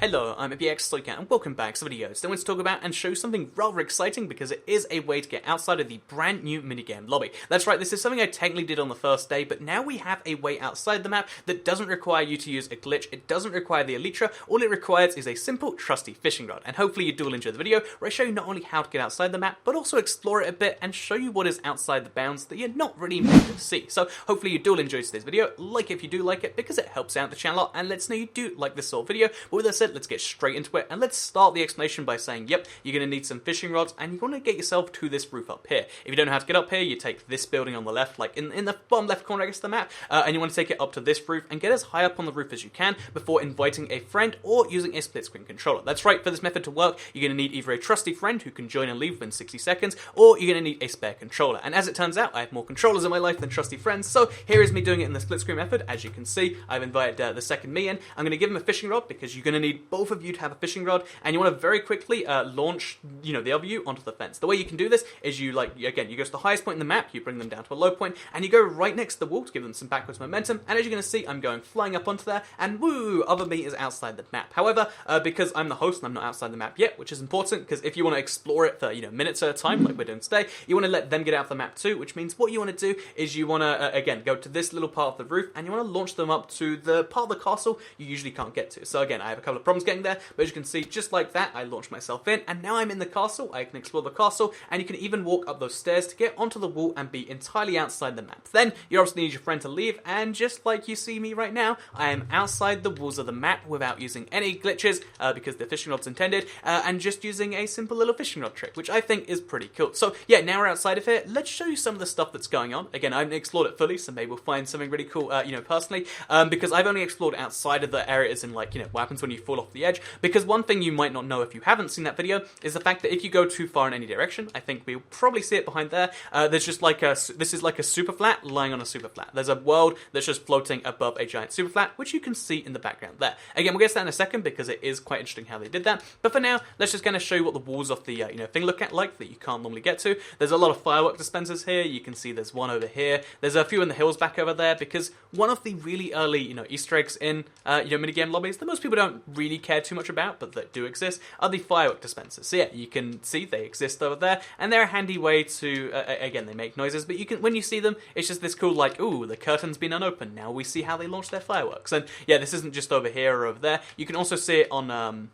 Hello, I'm PS3 and welcome back to the video. Today I want to talk about and show something rather exciting because it is a way to get outside of the brand new minigame lobby. That's right, this is something I technically did on the first day, but now we have a way outside the map that doesn't require you to use a glitch, it doesn't require the elytra, all it requires is a simple, trusty fishing rod. And hopefully you do all enjoy the video where I show you not only how to get outside the map, but also explore it a bit and show you what is outside the bounds that you're not really meant to see. So hopefully you do all enjoy today's video, like if you do like it, because it helps out the channel a lot and lets know you do like this sort of video. But with that said, let's get straight into it, and let's start the explanation by saying, yep, you're going to need some fishing rods, and you want to get yourself to this roof up here. If you don't know how to get up here, you take this building on the left, like in the bottom left corner, I guess, of the map, and you want to take it up to this roof, and get as high up on the roof as you can before inviting a friend or using a split-screen controller. That's right, for this method to work, you're going to need either a trusty friend who can join and leave within 60 seconds, or you're going to need a spare controller. And as it turns out, I have more controllers in my life than trusty friends, so here is me doing it in the split-screen method. As you can see, I've invited the second me in. I'm going to give him a fishing rod, because you're going to need both of you to have a fishing rod, and you want to very quickly launch, the other you onto the fence. The way you can do this is you go to the highest point in the map, you bring them down to a low point, and you go right next to the wall to give them some backwards momentum, and as you're going to see, I'm going flying up onto there, and woo, other me is outside the map. However, because I'm the host and I'm not outside the map yet, which is important, because if you want to explore it for, minutes at a time, like we're doing today, you want to let them get out of the map too, which means what you want to do is you want to, again, go to this little part of the roof, and you want to launch them up to the part of the castle you usually can't get to. So again, I have a couple of problems getting there, but as you can see, just like that, I launched myself in, and now I'm in the castle. I can explore the castle, and you can even walk up those stairs to get onto the wall and be entirely outside the map. Then, you obviously need your friend to leave, and just like you see me right now, I am outside the walls of the map without using any glitches, because the fishing rod's intended, and just using a simple little fishing rod trick, which I think is pretty cool. So, yeah, now we're outside of here, let's show you some of the stuff that's going on. Again, I haven't explored it fully, so maybe we'll find something really cool, personally, because I've only explored outside of the areas in, what happens when you fall off the edge, because one thing you might not know if you haven't seen that video is the fact that if you go too far in any direction, I think we'll probably see it behind there, there's just this is like a super flat lying on a super flat. There's a world that's just floating above a giant super flat, which you can see in the background there. Again, we'll get to that in a second because it is quite interesting how they did that, but for now, let's just kind of show you what the walls of the, thing look at like that you can't normally get to. There's a lot of firework dispensers here. You can see there's one over here. There's a few in the hills back over there, because one of the really early, Easter eggs in, minigame lobbies that most people don't really care too much about, but that do exist, are the firework dispensers. So yeah, you can see they exist over there, and they're a handy way to, again, they make noises, but you can, when you see them, it's just this cool, ooh, the curtain's been unopened, now we see how they launch their fireworks. And yeah, this isn't just over here or over there, you can also see it on,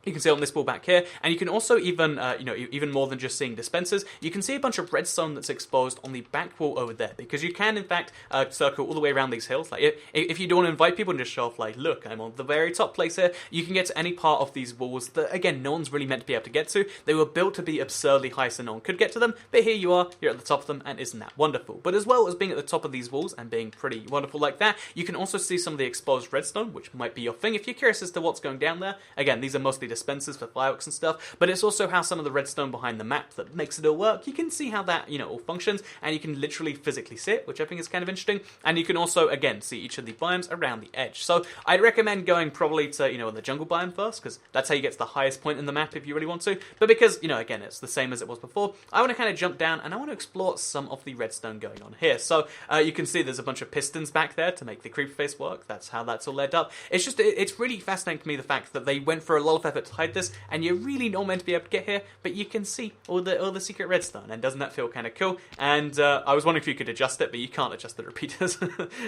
you can see on this wall back here, and you can also even, even more than just seeing dispensers, you can see a bunch of redstone that's exposed on the back wall over there, because you can, in fact, circle all the way around these hills. Like, if you don't want to invite people and just show off, look, I'm on the very top place here, you can get to any part of these walls that, again, no one's really meant to be able to get to. They were built to be absurdly high so no one could get to them, but here you are, you're at the top of them, and isn't that wonderful? But as well as being at the top of these walls and being pretty wonderful like that, you can also see some of the exposed redstone, which might be your thing if you're curious as to what's going down there. Again, these are mostly dispensers for fireworks and stuff, but it's also how some of the redstone behind the map that makes it all work. You can see how that, all functions, and you can literally physically see it, which I think is kind of interesting, and you can also, again, see each of the biomes around the edge. So I'd recommend going probably to, the jungle biome first, because that's how you get to the highest point in the map if you really want to, but because, again, it's the same as it was before, I want to kind of jump down, and I want to explore some of the redstone going on here. So you can see there's a bunch of pistons back there to make the creeper face work. That's how that's all led up. It's just, it's really fascinating to me the fact that they went for a lot of effort to hide this, and you're really not meant to be able to get here, but you can see all the secret redstone, and doesn't that feel kind of cool? And I was wondering if you could adjust it, but you can't adjust the repeaters,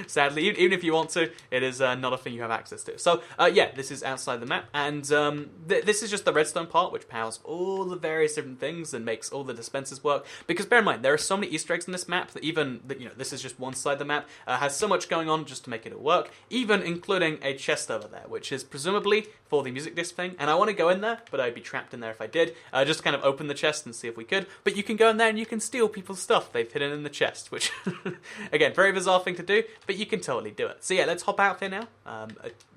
sadly. Even if you want to, it is not a thing you have access to. So yeah, this is outside the map, and this is just the redstone part, which powers all the various different things and makes all the dispensers work, because bear in mind, there are so many Easter eggs in this map that even, this is just one side of the map, has so much going on just to make it all work, even including a chest over there, which is presumably for the music disc thing, and I want to go in there, but I'd be trapped in there if I did. Just kind of open the chest and see if we could, but you can go in there and you can steal people's stuff they've hidden in the chest, which, again, very bizarre thing to do, but you can totally do it. So yeah, let's hop out here now.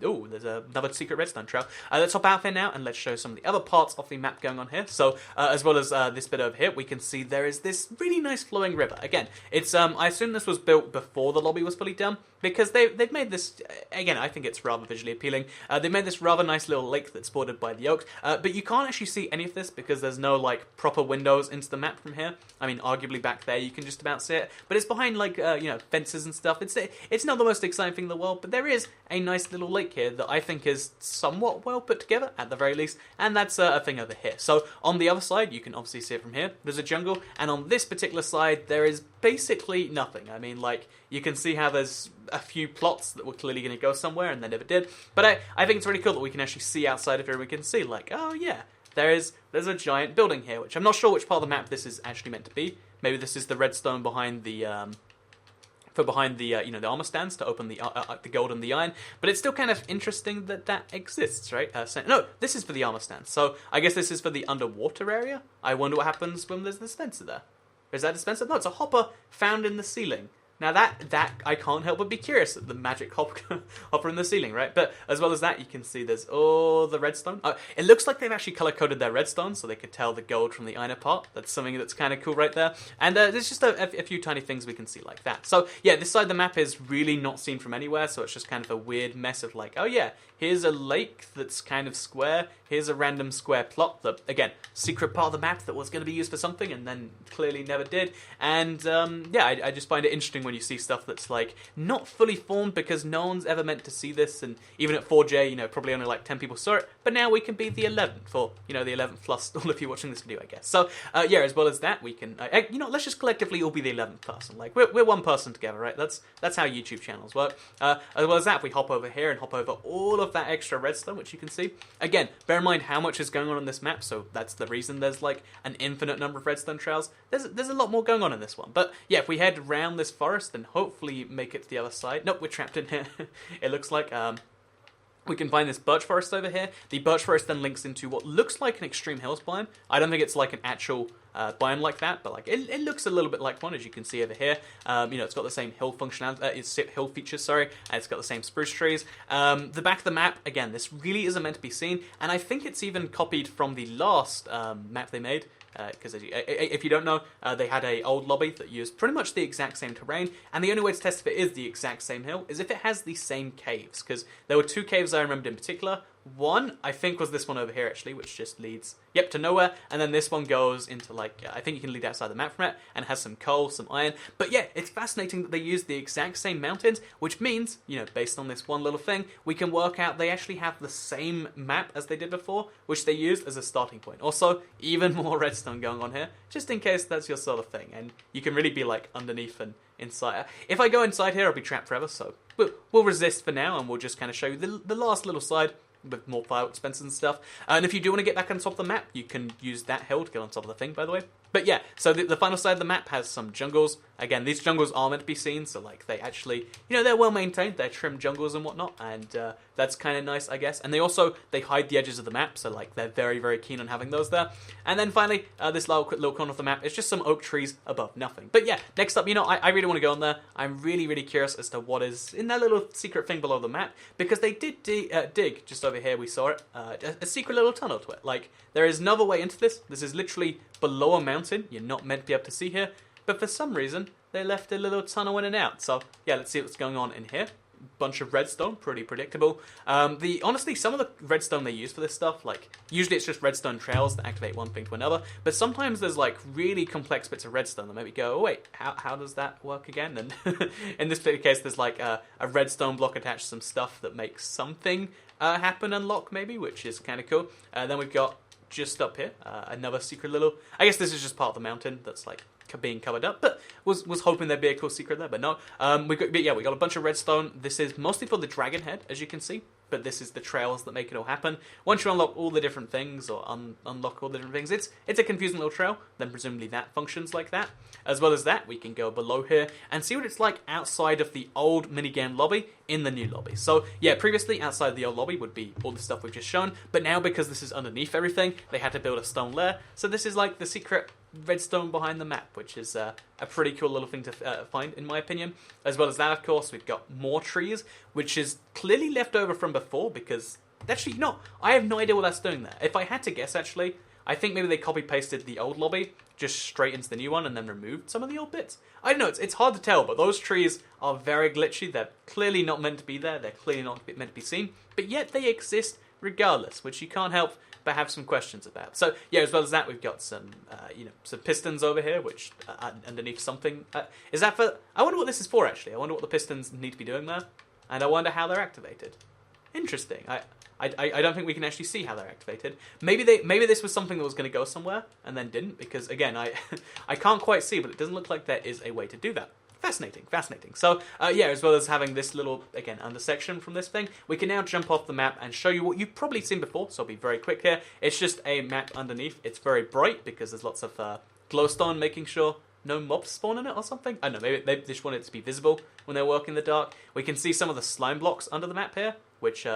Oh, there's another secret redstone trail. Let's hop out here now, and let's show some of the other parts of the map going on here. So, as well as this bit over here, we can see there is this really nice flowing river. Again, it's, I assume this was built before the lobby was fully done, because they've made this, again, I think it's rather visually appealing. They made this rather nice little lake that's bordered by the oaks, but you can't actually see any of this because there's no like proper windows into the map from here. I mean, arguably back there you can just about see it, but it's behind like fences and stuff. It's not the most exciting thing in the world, but there is a nice little lake here that I think is somewhat well put together at the very least, and that's a thing over here. So on the other side, you can obviously see it from here. There's a jungle, and on this particular side, there is basically nothing. I mean, like, you can see how there's a few plots that were clearly going to go somewhere and they never did. But I think it's really cool that we can actually see outside of here and we can see, like, oh yeah, there's a giant building here, which I'm not sure which part of the map this is actually meant to be. Maybe this is the redstone behind the the armor stands to open the gold and the iron, but it's still kind of interesting that exists, right? No, this is for the armor stand, so I guess this is for the underwater area. I wonder what happens when there's a dispenser there. Is that a dispenser? No, it's a hopper found in the ceiling. Now that I can't help but be curious at the magic hopper in the ceiling, right? But as well as that, you can see there's all the redstone. It looks like they've actually color-coded their redstone so they could tell the gold from the iron apart. That's something that's kind of cool right there. And there's just a few tiny things we can see like that. So yeah, this side of the map is really not seen from anywhere, so it's just kind of a weird mess of like, oh yeah, here's a lake that's kind of square. Here's a random square plot that, again, secret part of the map that was going to be used for something and then clearly never did. And yeah, I just find it interesting when you see stuff that's like not fully formed because no one's ever meant to see this. And even at 4J, probably only like 10 people saw it. But now we can be the 11th, or the 11th plus all of you watching this video, I guess. So yeah, as well as that, we can, let's just collectively all be the 11th person. Like we're one person together, right? That's how YouTube channels work. As well as that, if we hop over here and hop over all of that extra redstone, which you can see. Again, bear in mind how much is going on this map, so that's the reason there's like an infinite number of redstone trails. There's a lot more going on in this one. But yeah, if we head around this forest and hopefully make it to the other side. Nope, we're trapped in here. It looks like we can find this Birch Forest over here. The Birch Forest then links into what looks like an extreme hills biome. I don't think it's like an actual biome like that, but like it looks a little bit like one, as you can see over here. It's got the same hill functionality, it's hill features, sorry, and it's got the same spruce trees. The back of the map, again, this really isn't meant to be seen, and I think it's even copied from the last map they made. Because if you don't know, they had an old lobby that used pretty much the exact same terrain, and the only way to test if it is the exact same hill is if it has the same caves, because there were two caves I remembered in particular. One, I think, was this one over here, actually, which just leads, to nowhere, and then this one goes into, like, I think you can lead outside the map from it, and it has some coal, some iron, but yeah, it's fascinating that they use the exact same mountains, which means, based on this one little thing, we can work out they actually have the same map as they did before, which they used as a starting point. Also, even more redstone going on here, just in case that's your sort of thing, and you can really be, like, underneath and inside. If I go inside here, I'll be trapped forever, so we'll resist for now, and we'll just kind of show you the last little side, with more Firework Dispensers and stuff. And if you do want to get back on top of the map, you can use that hill to get on top of the thing, by the way. But yeah, so the final side of the map has some jungles. Again, these jungles are meant to be seen, so like they actually, they're well maintained, they're trimmed jungles and whatnot, and that's kind of nice, I guess. And they hide the edges of the map, so like they're very, very keen on having those there. And then finally, this little corner of the map is just some oak trees above nothing. But yeah, next up, I really want to go on there. I'm really, really curious as to what is in that little secret thing below the map, because they did dig just over here, we saw it, a secret little tunnel to it. Like, there is no other way into this. This is literally below a mountain. You're not meant to be able to see here. But for some reason, they left a little tunnel in and out. So, yeah, let's see what's going on in here. Bunch of redstone, pretty predictable. Honestly, some of the redstone they use for this stuff, like, usually it's just redstone trails that activate one thing to another, but sometimes there's, like, really complex bits of redstone that make me go, oh, wait, how does that work again? And in this particular case, there's, like, a redstone block attached to some stuff that makes something happen and lock, maybe, which is kind of cool. Then we've got, just up here, another secret little, I guess this is just part of the mountain that's, like, being covered up, but was hoping there'd be a cool secret there, but no. We got a bunch of redstone. This is mostly for the dragon head, as you can see, but this is the trails that make it all happen. Once you unlock all the different things, or unlock all the different things, it's a confusing little trail, then presumably that functions like that. As well as that, we can go below here and see what it's like outside of the old minigame lobby in the new lobby. So yeah, previously outside the old lobby would be all the stuff we've just shown, but now because this is underneath everything, they had to build a stone lair, so this is like the secret redstone behind the map, which is a pretty cool little thing to find, in my opinion. As well as that, of course, we've got more trees, which is clearly left over from before, because actually, I have no idea what that's doing there. If I had to guess, actually, I think maybe they copy-pasted the old lobby just straight into the new one and then removed some of the old bits. I don't know, it's hard to tell, but those trees are very glitchy. They're clearly not meant to be there. They're clearly not meant to be seen, but yet they exist regardless, which you can't help but have some questions about. So yeah, as well as that, we've got some, some pistons over here, which underneath something. Is that for? I wonder what this is for. Actually, I wonder what the pistons need to be doing there, and I wonder how they're activated. Interesting. I don't think we can actually see how they're activated. Maybe this was something that was going to go somewhere and then didn't, because again, I can't quite see, but it doesn't look like there is a way to do that. Fascinating. So, yeah, as well as having this little, again, undersection from this thing, we can now jump off the map and show you what you've probably seen before, so I'll be very quick here. It's just a map underneath. It's very bright because there's lots of glowstone making sure no mobs spawn in it or something. I don't know, maybe they just want it to be visible when they work in the dark. We can see some of the slime blocks under the map here, which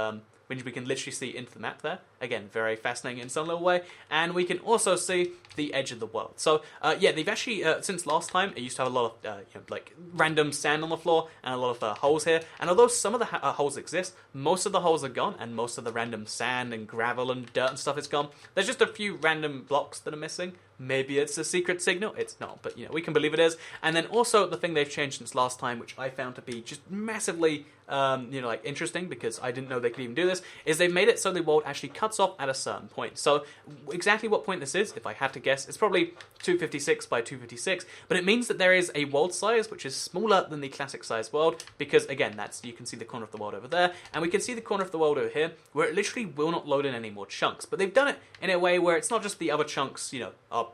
we can literally see into the map there. Again, very fascinating in some little way. And we can also see the edge of the world. So, yeah, they've actually, since last time, it used to have a lot of, like, random sand on the floor and a lot of holes here. And although some of the holes exist, most of the holes are gone, and most of the random sand and gravel and dirt and stuff is gone. There's just a few random blocks that are missing. Maybe it's a secret signal. It's not, but, we can believe it is. And then also the thing they've changed since last time, which I found to be just massively, like, interesting, because I didn't know they could even do this, is they've made it so the world actually cuts off at a certain point. So exactly what point this is, if I have to guess, it's probably 256 by 256, but it means that there is a world size which is smaller than the classic size world, because again, you can see the corner of the world over there, and we can see the corner of the world over here, where it literally will not load in any more chunks. But they've done it in a way where it's not just the other chunks, are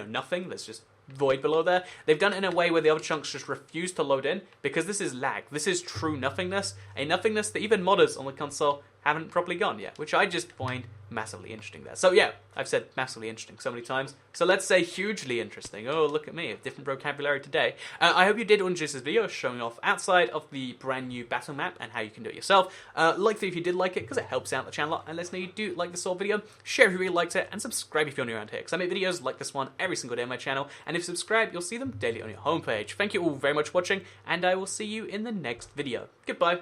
nothing. There's just void below there. They've done it in a way where the other chunks just refuse to load in, because this is lag. This is true nothingness, a nothingness that even modders on the console haven't properly gone yet, which I just find massively interesting there. So yeah, I've said massively interesting so many times, so let's say hugely interesting. Oh, look at me, a different vocabulary today. I hope you did enjoy this video showing off outside of the brand new battle map and how you can do it yourself. Like it if you did like it, because it helps out the channel, and let us know you do like this sort of video. Share if you really liked it, and subscribe if you're new around here, because I make videos like this one every single day on my channel, and if you subscribe, you'll see them daily on your homepage. Thank you all very much for watching, and I will see you in the next video. Goodbye.